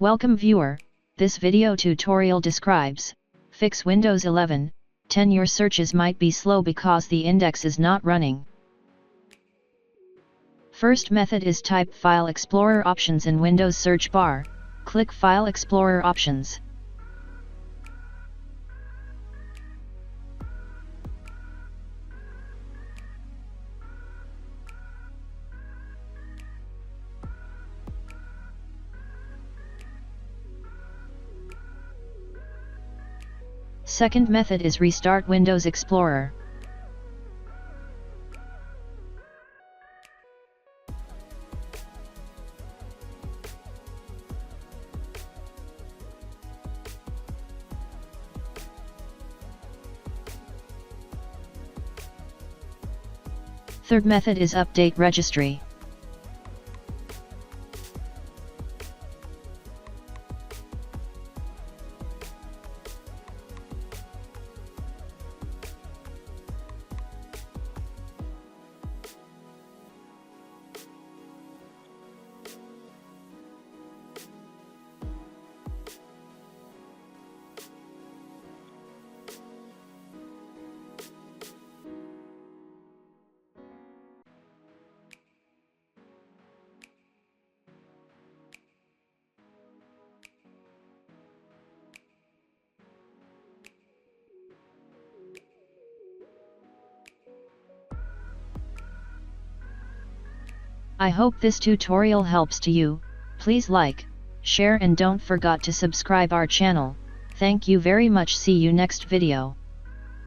Welcome viewer, this video tutorial describes, fix Windows 11, 10 your searches might be slow because the index is not running. First method is type File Explorer options in Windows search bar, click File Explorer options. Second method is restart Windows Explorer. Third method is update registry. I hope this tutorial helps to you. Please like, share and don't forget to subscribe our channel. Thank you very much. See you next video.